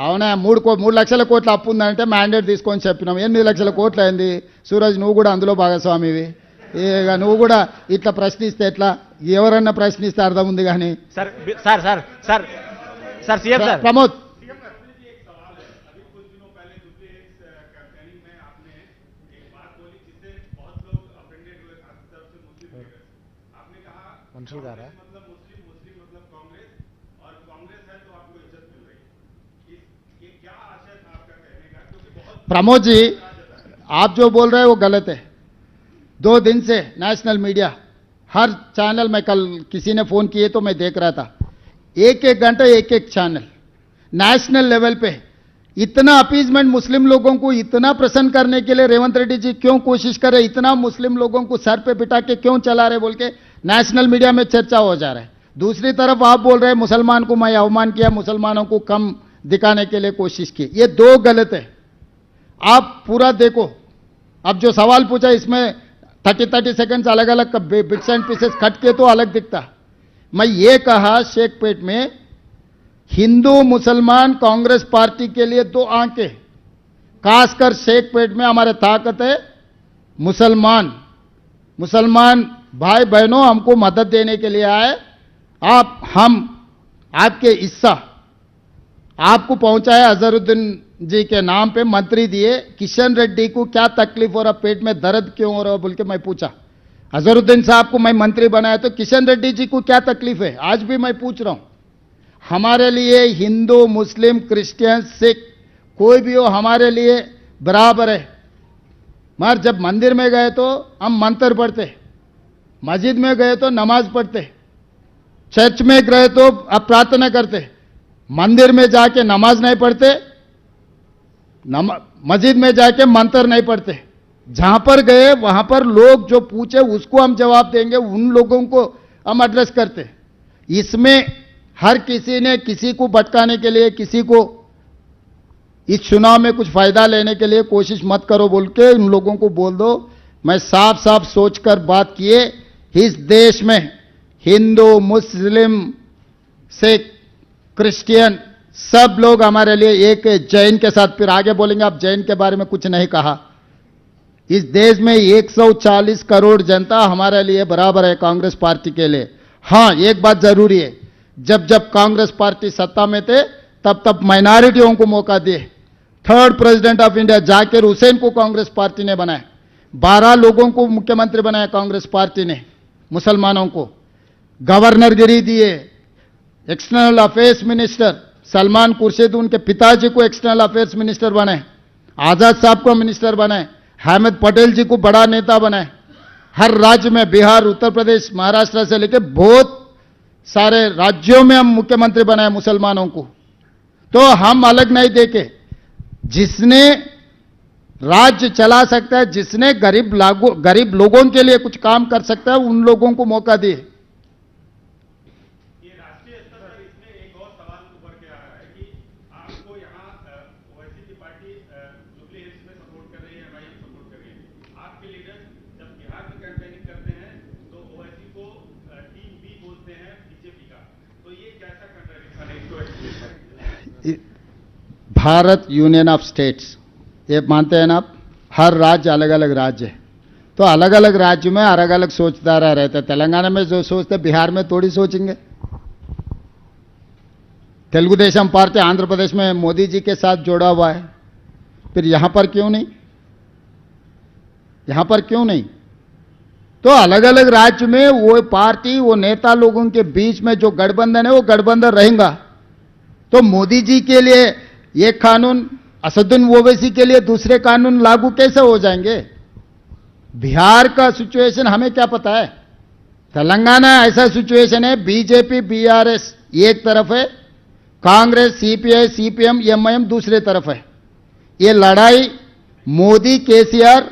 అవునా 3 లక్షల కోట్ల అప్పు ఉందంటే మ్యాండేట్ తీసుకొని చెప్పినాం. 8 లక్షల కోట్లు అయింది. సూరజ్ నువ్వు కూడా అందులో భాగస్వామివి. ఇక నువ్వు కూడా ఇట్లా ప్రశ్నిస్తే ఎట్లా? ఎవరన్నా ప్రశ్నిస్తే అర్థం ఉంది కానీ. Sir sir sir sir sir CM sir Pramod Mansoor आ रहा है प्रमोद जी, आप जो बोल रहे हैं वो गलत है. 2 दिन से नेशनल मीडिया हर चैनल में, कल किसी ने फोन किए तो मैं देख रहा था, एक घंटा एक चैनल नेशनल लेवल पे इतना अपीजमेंट मुस्लिम लोगों को इतना प्रसन्न करने के लिए रेवंत रेड्डी जी क्यों कोशिश कर रहे, इतना मुस्लिम लोगों को सर पे बिठा के क्यों चला रहे बोल के नेशनल मीडिया में चर्चा हो जा रहा है. दूसरी तरफ आप बोल रहे हैं मुसलमान को मैं अवमान किया, मुसलमानों को कम दिखाने के लिए कोशिश की. ये 2 गलत है. आप पूरा देखो. अब जो सवाल पूछा इसमें 30 सेकंड्स अलग अलग बिट्स एंड पीसेस कट के तो अलग दिखता. मैं ये कहा शेखपेट में हिंदू मुसलमान कांग्रेस पार्टी के लिए 2 आंखें, खासकर शेखपेट में हमारे ताकत है मुसलमान भाई बहनों हमको मदद देने के लिए आए. हम आपके हिस्सा आपको पहुंचाए. अजहरुद्दीन जी के नाम पे मंत्री दिए. किशन रेड्डी को क्या तकलीफ हो रहा, पेट में दर्द क्यों हो रहा बोल के मैं पूछा. अजहरुद्दीन साहब को मैं मंत्री बनाया तो किशन रेड्डी जी को क्या तकलीफ है, आज भी मैं पूछ रहा हूं. हमारे लिए हिंदू मुस्लिम क्रिश्चियन सिख कोई भी हो हमारे लिए बराबर है. मगर जब मंदिर में गए तो हम मंत्र पढ़ते, मस्जिद में गए तो नमाज पढ़ते, चर्च में गए तो अब प्रार्थना करते. मंदिर में जाके नमाज नहीं पढ़ते, मस्जिद में जाके मंत्र नहीं पढ़ते. जहां पर गए वहां पर लोग जो पूछे उसको हम जवाब देंगे, उन लोगों को हम एड्रेस करते. इसमें हर किसी ने किसी को भटकाने के लिए, किसी को इस चुनाव में कुछ फायदा लेने के लिए कोशिश मत करो बोल के इन लोगों को बोल दो. मैं साफ साफ सोचकर बात किए. इस देश में हिंदू मुस्लिम सिख क्रिश्चियन सब लोग हमारे लिए एक है. जैन के साथ फिर आगे बोलेंगे. आप जैन के बारे में कुछ नहीं कहा. इस देश में 140 करोड़ जनता हमारे लिए बराबर है कांग्रेस पार्टी के लिए. हां, एक बात जरूरी है, जब जब कांग्रेस पार्टी सत्ता में थे तब तब माइनॉरिटियों को मौका दिए. 3rd president of India Zakir Hussain को कांग्रेस पार्टी ने बनाया. 12 लोगों को मुख्यमंत्री बनाया कांग्रेस पार्टी ने. मुसलमानों को गवर्नरगिरी दिए. External affairs minister Salman Khurshid उनके पिताजी को एक्सटर्नल अफेयर्स मिनिस्टर बनाए. आजाद साहब को मिनिस्टर बनाए. अहमद पटेल जी को बड़ा नेता बनाए. हर राज्य में बिहार, उत्तर प्रदेश, महाराष्ट्र से लेकर बहुत सारे राज्यों में हम मुख्यमंत्री बनाए मुसलमानों को. तो हम अलग नहीं देखे. जिसने राज्य चला सकता है, जिसने गरीब लोगों के लिए कुछ काम कर सकता है, उन लोगों को मौका दिए. ये राष्ट्रीय स्तर पर इसमें एक और सवाल उभर के आ रहा है कि आपको यहाँ ओवैसी की पार्टी जुबली हिल्स में सपोर्ट कर रही है, एमआईएम सपोर्ट कर रही है. आपके लीडर जब बिहार में कैंपेनिंग करते हैं तो ओवैसी को टीम बी बोलते हैं बीजेपी का. तो ये कैसा कंट्राडिक्शन है, इसको एक्सप्लेन करें. भारत यूनियन ऑफ स्टेट्स ये मानते हैं ना आप, हर राज्य अलग अलग राज्य है. तो अलग अलग राज्य में अलग अलग सोचदारा रहते. तेलंगाना में जो सोचते बिहार में थोड़ी सोचेंगे. तेलुगु देशम पार्टी आंध्र प्रदेश में मोदी जी के साथ जोड़ा हुआ है, फिर यहां पर क्यों नहीं, यहां पर क्यों नहीं? तो अलग अलग राज्य में वो पार्टी, वो नेता लोगों के बीच में जो गठबंधन है वो गठबंधन रहेगा. तो मोदी जी के लिए एक कानून, असदुद्दीन ओवैसी के लिए दूसरे कानून लागू कैसे हो जाएंगे? बिहार का सिचुएशन हमें क्या पता है. तेलंगाना ऐसा सिचुएशन है, बीजेपी बीआरएस एक तरफ है, कांग्रेस सीपीआई सीपीएम एमआईएम दूसरे तरफ है. ये लड़ाई मोदी केसीआर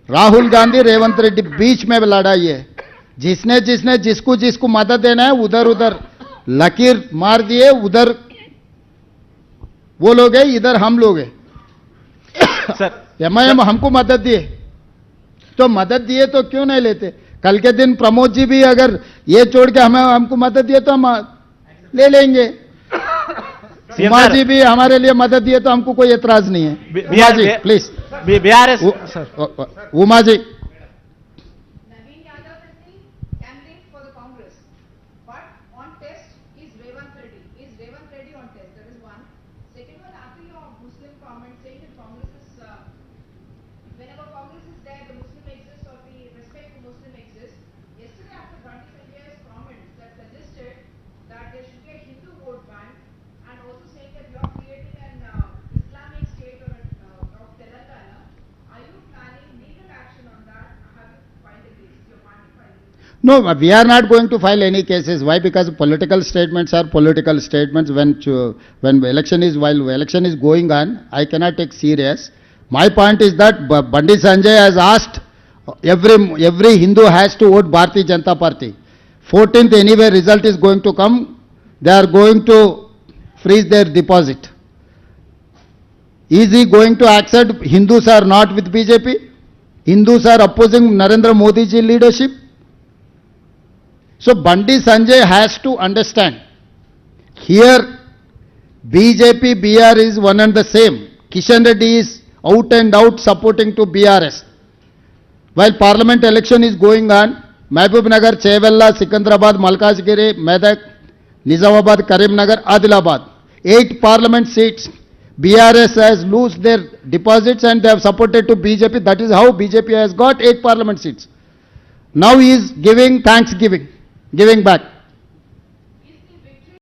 राहुल गांधी रेवंत रेड्डी बीच में लड़ाई है. जिसने जिसको मदद देना है उधर उधर लकीर मार दिए. उधर वो लोग हैं, इधर हम लोग हैं. सर एमआईएम हमको मदद दिए तो मदद दिए तो क्यों नहीं लेते? कल के दिन प्रमोद जी भी अगर ये छोड़ के हमको मदद दिए तो हम ले लेंगे. CM Uma sir. जी भी हमारे लिए मदद दिए तो हमको कोई एतराज नहीं है। Uma ji please, BRS sir Uma ji. Naveen Yadav is the candidate for the Congress, but on test is Revant Reddy. Is Revant Reddy on test? That is one. Second one, after your Muslim comment saying that Congress is, whenever Congress is there, the Muslim exists or the respect for Muslim exists. Yesterday, after Gandhi Sanjay's comments that suggested that there should be a Hindu vote bank, and also saying that you are creating an Islamic state or of Telangana, are you planning legal action on that? Have you filed a case? Your party filed a case? No, we are not going to file any cases. Why? Because political statements are political statements. When election is, while election is going on, I cannot take serious. My point is that Bandi Sanjay has asked every Hindu has to vote Bharatiya Janata Party. 14th anyway result is going to come. They are going to freeze their deposit. Is he going to accept Hindus are not with BJP? Hindus are opposing Narendra Modi ji leadership? So Bandi Sanjay has to understand, here BJP, BR is one and the same. Kishan Reddy is out and out supporting to BRS. While parliament election is going on, Mahbub Nagar, Chevella, Sikandrabad, Malkajgiri, Medak, Nizamabad, Karimnagar, Adilabad, 8 parliament seats. BRS has lost their deposits and they have supported to BJP. That is how BJP has got 8 parliament seats. Now he is giving thanksgiving, giving back.